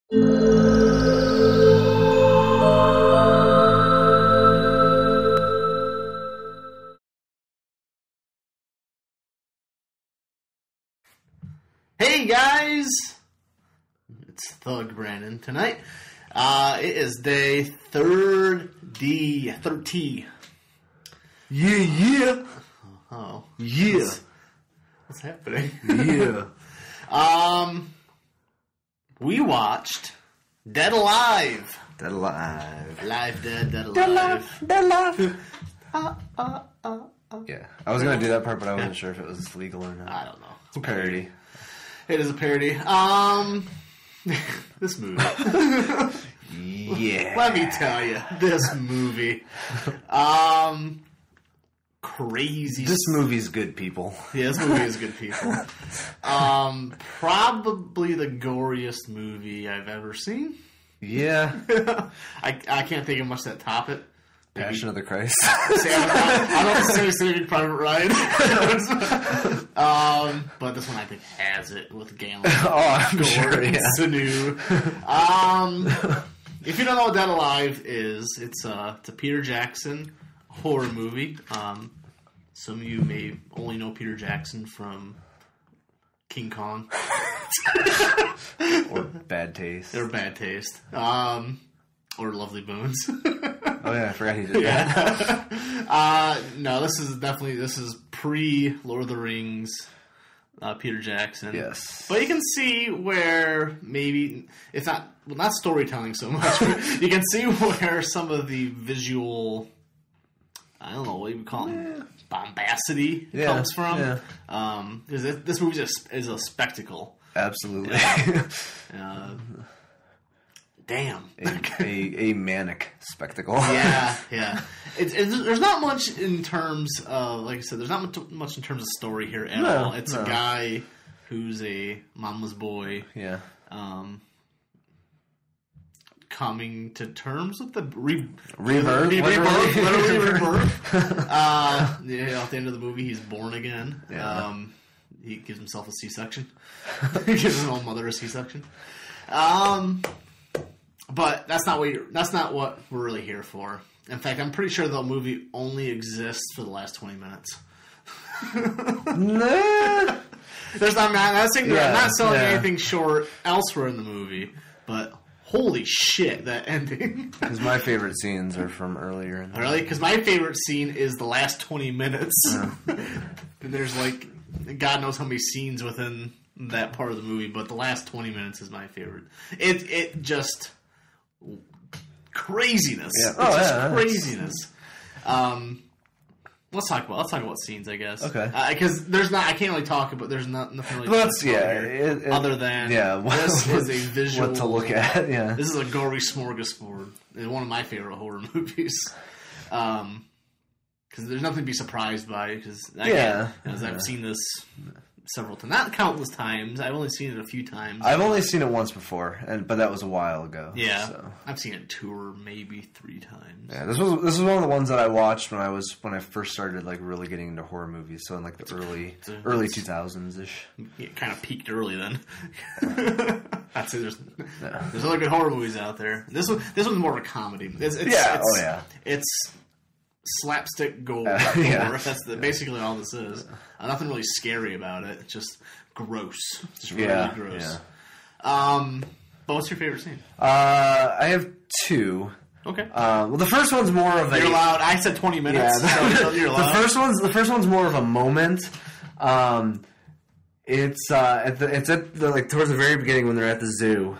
Hey guys, it's Thug Brandon tonight. It is day 30. Yeah. Oh, Yeah. what's happening? Yeah. We watched Dead Alive. Dead Alive. Alive, dead alive. Dead Alive. Yeah. I was going to do that part, but I wasn't sure if it was legal or not. I don't know. It's a parody. It is a parody. This movie. Yeah. Let me tell you, this movie. Crazy. This movie's good, people. Yeah, this movie is good, people. Probably the goriest movie I've ever seen. Yeah. I can't think of much that top it. Maybe. Passion of the Christ. I don't say Saving Private Ryan. But this one I think has it with Galen. Oh, I'm sure, yeah. Sanu. If you don't know what Dead Alive is, it's a Peter Jackson horror movie. Some of you may only know Peter Jackson from King Kong. Or Bad Taste. Or Bad Taste. Or Lovely Bones. Oh, yeah, I forgot he did that. No, this is pre-Lord of the Rings Peter Jackson. Yes. But you can see where maybe, it's not storytelling so much, but you can see where some of the visual, I don't know, what you would call it, bombacity comes from. Yeah. Because this movie is a spectacle. Absolutely. Damn. a manic spectacle. Yeah. There's not much in terms of, like I said, there's not much in terms of story here at all. It's a guy who's a mama's boy. Yeah. Coming to terms with the rebirth. Literally rebirth. At the end of the movie, he's born again. Yeah. He gives himself a C-section. He gives his own mother a C-section. But that's not what we're really here for. In fact, I'm pretty sure the movie only exists for the last 20 minutes. Nah. I'm not selling anything short elsewhere in the movie, but holy shit, that ending. Because my favorite scenes are from earlier in the Really? Because my favorite scene is the last 20 minutes. There's like, God knows how many scenes within that part of the movie, but the last 20 minutes is my favorite. It just... craziness. Yeah. Craziness. Let's talk about scenes, I guess. Okay. Because I can't really talk about. There's nothing really. Other than this is a visual. What to look at? Yeah. This is a gory smorgasbord. It's one of my favorite horror movies. Because there's nothing to be surprised by. Because I've seen this several times, not countless times. I've only seen it a few times. I've only seen it once before, but that was a while ago. Yeah, so. I've seen it 2 or maybe 3 times. Yeah, this was one of the ones that I watched when I first started like really getting into horror movies. So in like the early 2000s ish. It kind of peaked early then. I'd say there's other good horror movies out there. This one's more of a comedy. It's slapstick gold. That's basically all this is. Nothing really scary about it. It's just gross. Just really gross. Yeah. But what's your favorite scene? I have 2. Okay. Well, the first one's more of You're allowed. I said 20 minutes. Yeah, so you're allowed. The first one's more of a moment. It's at the towards the very beginning when they're at the zoo,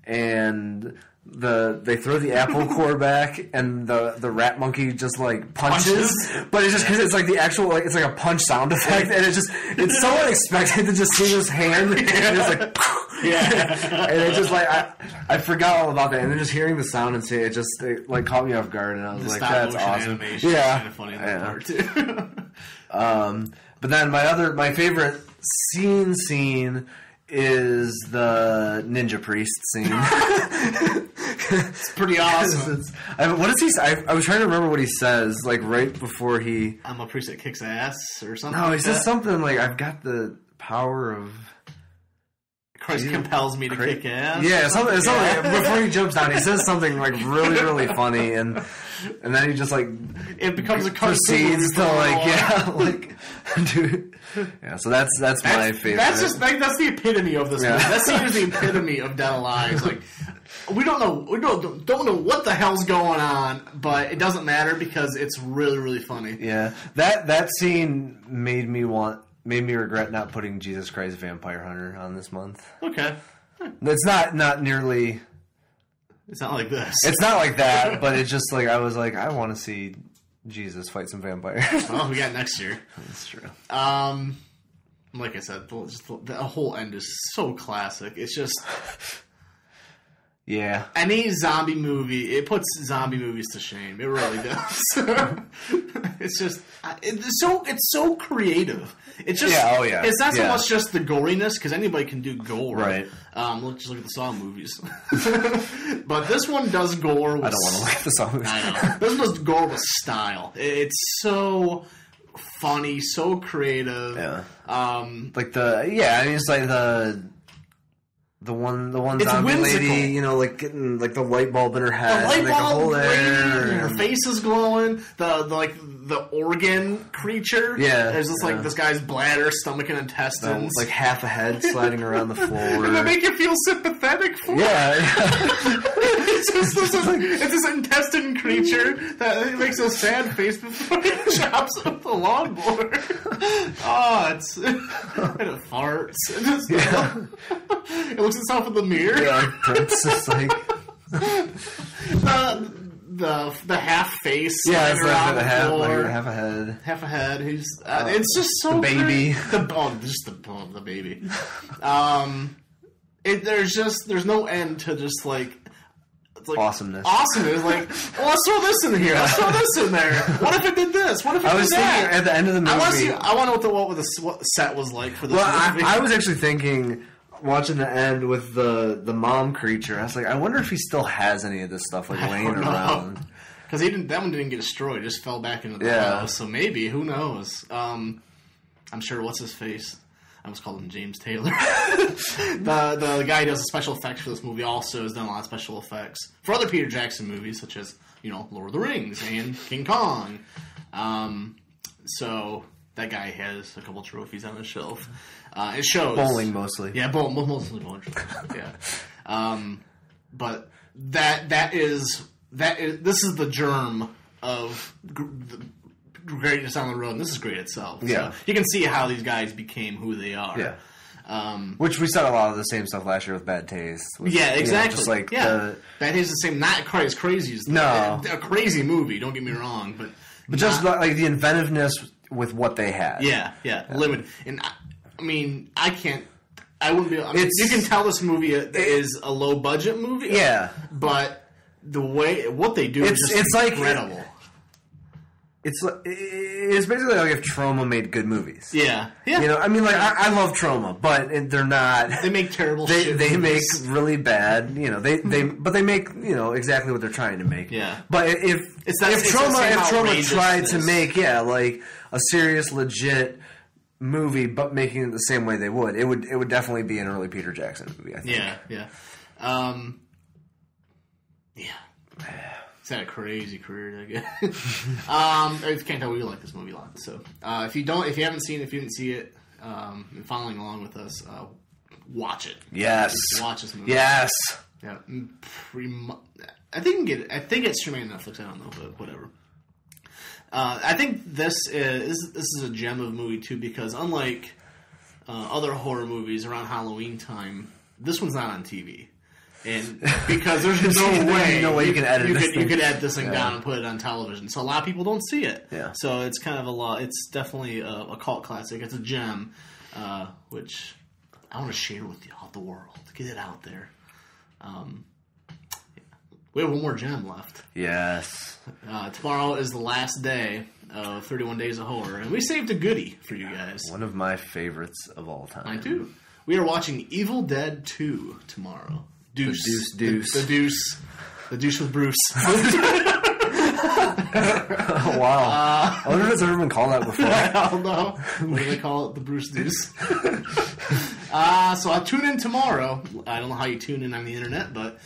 and they throw the apple core back, and the rat monkey just like punches. But it's just because it's like the actual it's like a punch sound effect, and it's so unexpected to just see this hand, and it's like and it just like I forgot all about that, and then just hearing the sound and it like caught me off guard, and I was like, that's awesome. Yeah, kind of funny in that part too. But then my favorite scene is the ninja priest scene. It's pretty awesome. What does he say? I was trying to remember what he says, like right before he... I'm a priest that kicks ass, or something. No, he says something like, I've got the power of... Christ compels me to kick ass. Yeah, something before he jumps down, he says something like really, really funny, and then he just like it becomes a proceeds to like dude. Yeah, so that's my favorite. That's the epitome of this movie. That scene is the epitome of Dead Alive. Like we don't know what the hell's going on, but it doesn't matter because it's really, really funny. Yeah, that scene made me regret not putting Jesus Christ Vampire Hunter on this month. Okay. It's not nearly... It's not like this. It's not like that, but it's just like, I was like, I want to see Jesus fight some vampires. Well, we got next year. That's true. Like I said, the whole end is so classic. It's just... Yeah. Any zombie movie, it puts zombie movies to shame. It really does. It's just, it's so creative. It's just, it's not so much just the goriness, because anybody can do gore. Right. Just look at the Saw movies. But this one does gore with... I don't want to look at the Saw movies. I know. This one does gore with style. It's so funny, so creative. Yeah. It's like the one zombie whimsical. lady, like getting like the light bulb in her head, the light like bulb, a hole there, and her face is glowing. The organ creature, there's just like this guy's bladder, stomach, and intestines, like half a head sliding around the floor, and they make you feel sympathetic for. It's this intestine creature that makes a sad face before he chops up the lawnmower. And it farts. It looks itself in the mirror. Yeah, like Prince is like the half face. Yeah, it's around like half a head. Half a head. He's it's just so the baby. The baby. There's no end to just like. It's like awesomeness. Awesomeness. Like, well, let's throw this in here. Let's throw this in there. What if it did this? What if it did that? Thinking at the end of the movie. I want to know what the set was like for this movie. I was actually thinking, watching the end with the mom creature, I was like, I wonder if he still has any of this stuff like laying around. Because that one didn't get destroyed. It just fell back into the house. So maybe, who knows? I'm sure, what's his face? I almost called him James Taylor. the guy who does the special effects for this movie also has done a lot of special effects for other Peter Jackson movies, such as, Lord of the Rings and King Kong. So that guy has a couple trophies on his shelf. It shows. Bowling, mostly. Yeah, mostly bowling. Yeah. But this is the germ of the greatness on the road, and this is great itself. Yeah. So you can see how these guys became who they are. Yeah. Which we saw a lot of the same stuff last year with Bad Taste. Yeah, exactly. Just like Bad Taste is the same, not quite as crazy as a crazy movie, don't get me wrong, but just like the inventiveness with what they had. Yeah. Limited. And I wouldn't be. You can tell this movie is a low budget movie. Yeah. But what they do is just incredible. It's basically like if Troma made good movies. Yeah. I love Troma, but they're not. They make terrible. They make really bad. But they make exactly what they're trying to make. Yeah. But if Troma tried to make like a serious, legit movie, but making it the same way they would, it would definitely be an early Peter Jackson movie. I think. Yeah. He's had a crazy career, I guess. I can't tell we like this movie a lot. So if you haven't seen it, if you didn't see it, and following along with us, watch it. Yes. Watch this movie. Yes. Yeah. I think it's streaming on Netflix. I don't know, but whatever. I think this is a gem of a movie too, because unlike other horror movies around Halloween time, this one's not on TV. And because there's no way you can edit you could edit this thing down and put it on television, so a lot of people don't see it. Yeah. So it's kind of it's definitely a cult classic. It's a gem, which I want to share with the world. Get it out there. We have one more gem left. Yes. Tomorrow is the last day of 31 Days of Horror, and we saved a goodie for you guys. One of my favorites of all time. Mine too. We are watching Evil Dead 2 tomorrow. Deuce. The Deuce with Bruce. Oh, wow. I wonder if it's ever been called that before. I don't know. What do they call it? The Bruce Deuce. So I'll tune in tomorrow. I don't know how you tune in on the internet, but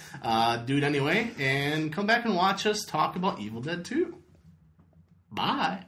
do it anyway. And come back and watch us talk about Evil Dead 2. Bye.